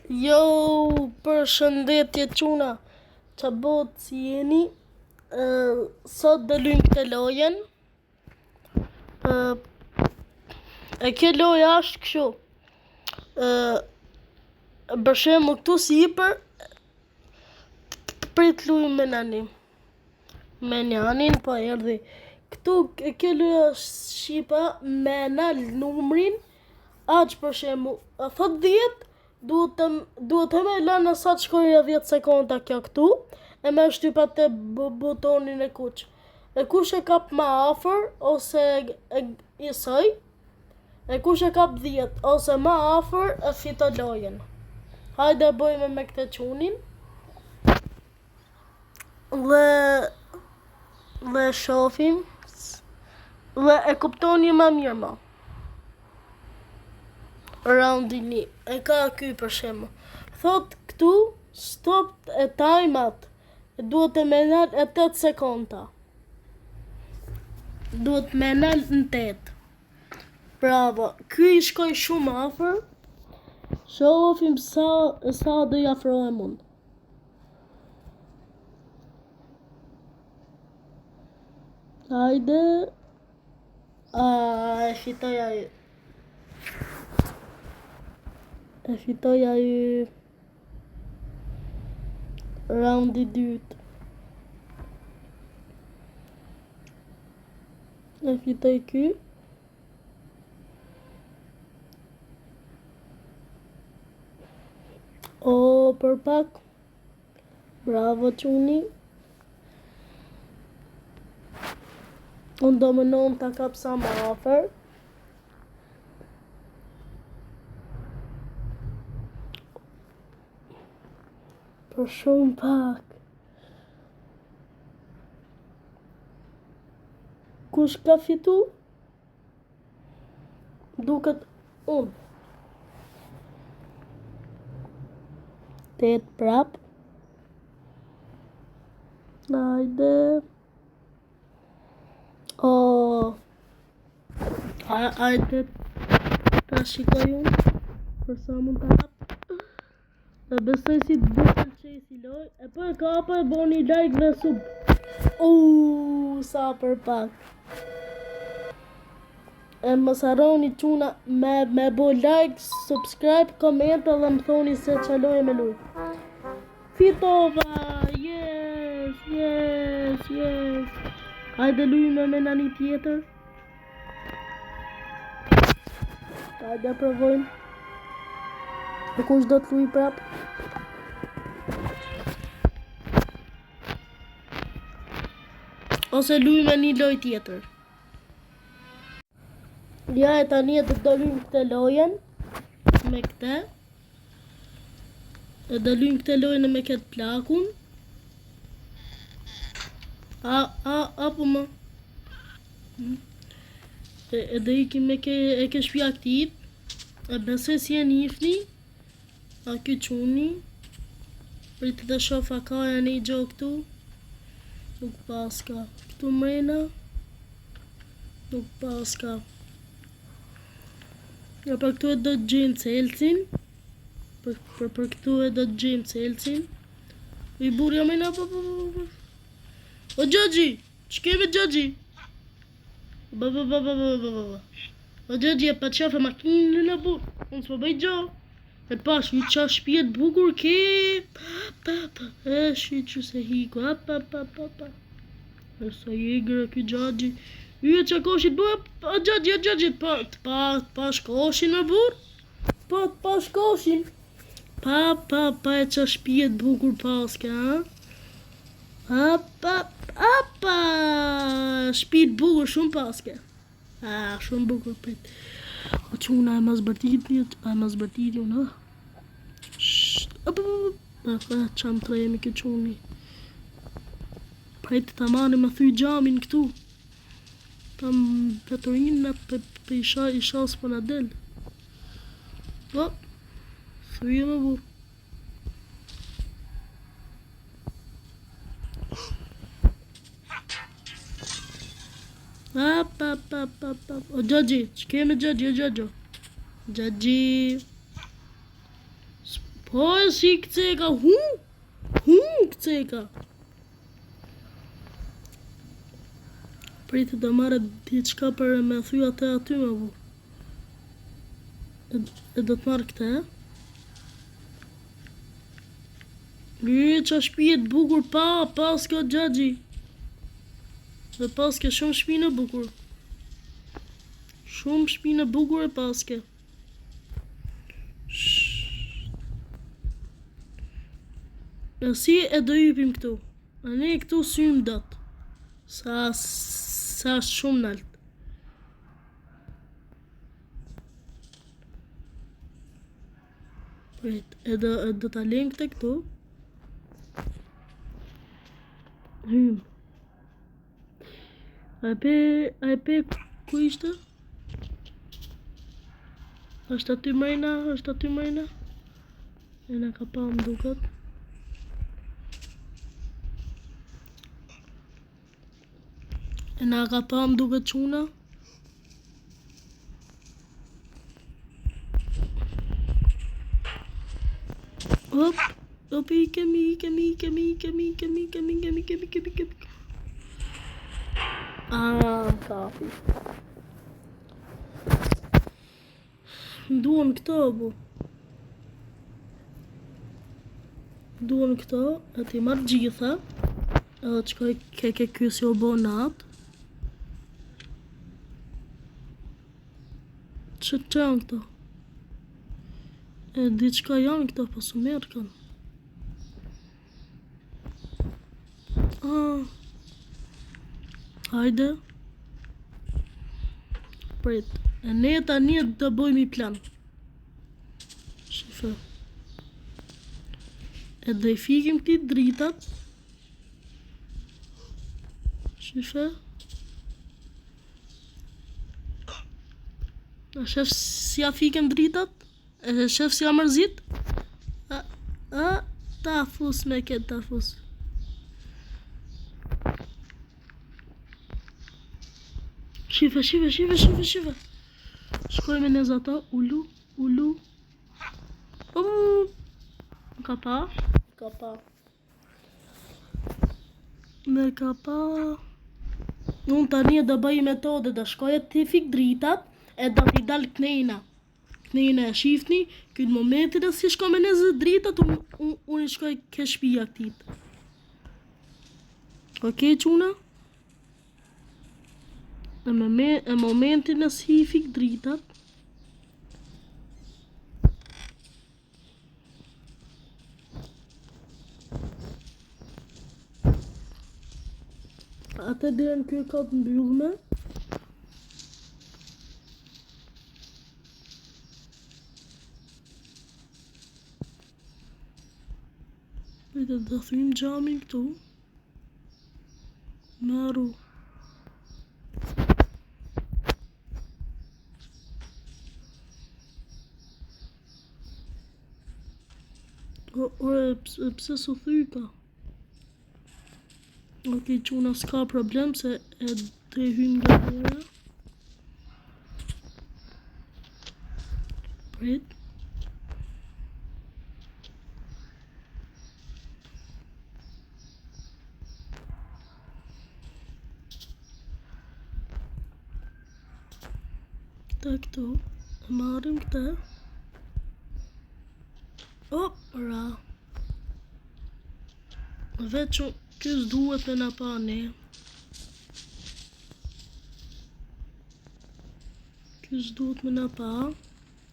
Jo, përshëndetje çuna. Qa bot si jeni? Sot do luajm këtë lojën. E kjo loja është kështu. Për shembull këtu sipër prit luajm me nanin. Me nanin po erdhi. Këtu kjo loja është shipa me nal numrin. Aq për shembull, thot 10, duhet të me lënë sa të shkojë 10 sekonda kjo këtu, e me shtyp atë butonin e kuq. E kush e kap ma afër ose i soj, e kush e kap 10 ose ma afër e fiton lojën. Hajde bëjmë me këtë çunin. Dhe shohim. Dhe e kuptoni më mirë më. Roundin 1. E ka ky për shembull. Thot këtu stop e time out. Duhet të menal e 8 sekonda. Duhet menal në 8. Bravo. Ky i shkoj shumë afër. Shohim sa do i afrohem unë. Hajde. E fitoj ai. E fitoj ai raundi 2. E fitoj ky. O, për pak. Bravo çuni. Unë do mënon ta kap sa më afër. Për shumë pak. Kush ka fitu? Duket unë. 8 prap. Hajde. Hajde. Ta shikoj unë. Për sa mund ta hap. E besoj si të pëlqej si loj. E po e kapa e boni like dhe sub. Sa për pak. E mos harroni çuna me bo like, subscribe, koment dhe më thoni se qa loj me luj. Fitova! Yes! Hajde lujme me nani tjetër. Hajde provojmë. E kush do të luj prap? Ose luj me një loj tjetër. Ja e tani do të luajm këtë lojën me këtë. E do luajm këtë lojën me këtë plakun. Apo më. E do ikim me ke shtëpi aktiv. E besoj si e njihni. A ky çuni. Prit të shoh a ka një gjë këtu. Nuk paska. Këtu mrena. Nuk paska. Ja për këtu e do të gjejmë Celsin. Për këtu e do të gjejmë Celsin. I burja me na po. O Gjoxhi, ç'kemi Gjoxhi? Ba. O Gjoxhi e pa qafe makinën e burë. Unë s'po bëj gjo. E pash një qa shpijet bukur ke. E shi që se hiko. Pa. E sa jegra ky Gjoxhi. Yje qa koshit bërë, o Gjoxhi, pa shkoshin me burë. Pa shkoshin. Pa e qa shpijet bukur paske, ha? Apa, shpit bukur shumë paske. Shumë bukur prit. O çuna e mas bërtiti, unë, ha? Qam të jemi këtë çuni. Prit të mani me thuj gjamin këtu. Tam Petrorin për isha s'po na del. Po, thuje me burë. O Gjoxhi, ç'kemi Gjoxhi, o Gjoxhi. Gjoxhi. Po Po e si këceka, këceka. Pritë të marrë diçka për me thyja të aty me bu. E do të marrë këte. Qa shpijet bukur pas ka gjagji. Dhe paske shumë shpinë bukur. Shumë shpinë bukur e paske. E si e do jypim këtu. A ne këtu symë dot. Sa shumë nalt. Prit, e do ta lejmë këte këtu. Hymë. A e pe ku ishte? Është aty mrejna. E na ka pa më duket. Quna. Op, ikem. Kapi. Duan këto, bu. Duan këto, e ti marrë gjitha. Edhe qëkoj ke kysi o bonat. Që janë këto? E diçka janë këto, po su merë kanë. Hajde. Prit. E ne tani të bëjmë i plan. Shife. E do i fikim këti dritat. Shife. A shef si ja fikem dritat? E shef si ja mërzit? Ta fus me këtë, ta fus. Shife. Shkoj me nez ato, ulu. Ka pa. Me ka pa. Unë tani e do bëj metode, do shkoj e ti fik dritat, e do t'i dal knejna. Knejna e shifni, këtë momentin e si shkoj me nez dritat, unë shkoj ke shpija këtit. Okej, quna? E momentin e si fik dritat. Ate dhe në kjo ka të mbyllme. Vete dhe thym gjamin këtu. Meru. Ore, pse su thyka? Ok, quna s'ka problem se e të hymë nga dhere. Prit. Këtu, e marim këte. Ra. Vetë që kësë duhet me na pa ne.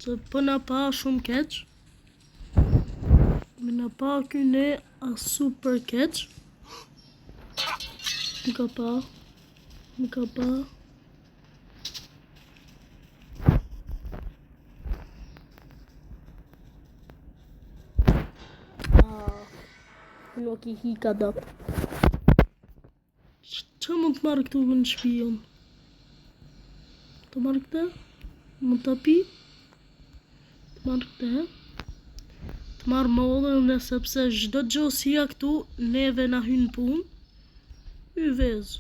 Se për na pa shumë keq. Me na pa këne a super keq. Më ka pa. Nuk i hika dot. Që mund të marrë këtu në shpion? Të marrë këte? Mund të pi? Të marrë këte? Të marrë modën dhe sepse çdo gjosia këtu neve na hynë pun. Y vezë.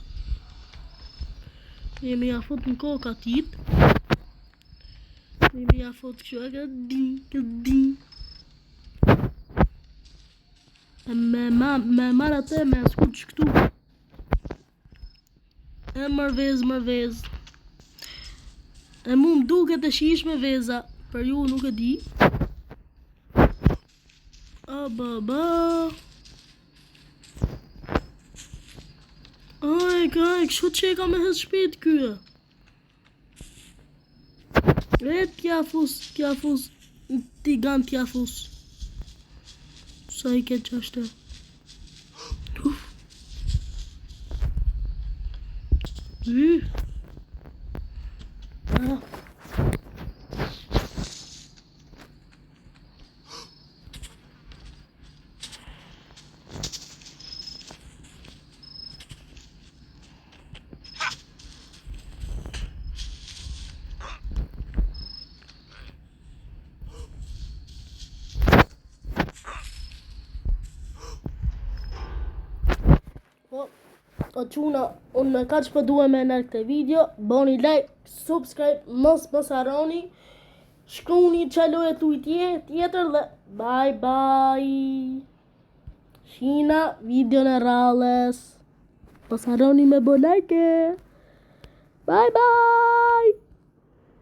Jemi ja fut në koka tit. Jemi ja fut kështu e këtë din. Me marr atë me skuq këtu. E mërvez. E mu më duket e shish me veza, për ju nuk e di. Ba. Aj, kështu që e ka me hes shpit kyë. T'jafus, tigan t'jafus. Sa i ke qashte. O quna, unë me kaq për duhe me në këtë video, boni like, subscribe, mos harroni, shkruni qaloj tjetër dhe bye. Shina video në rallës, mos harroni me bo like. Bye.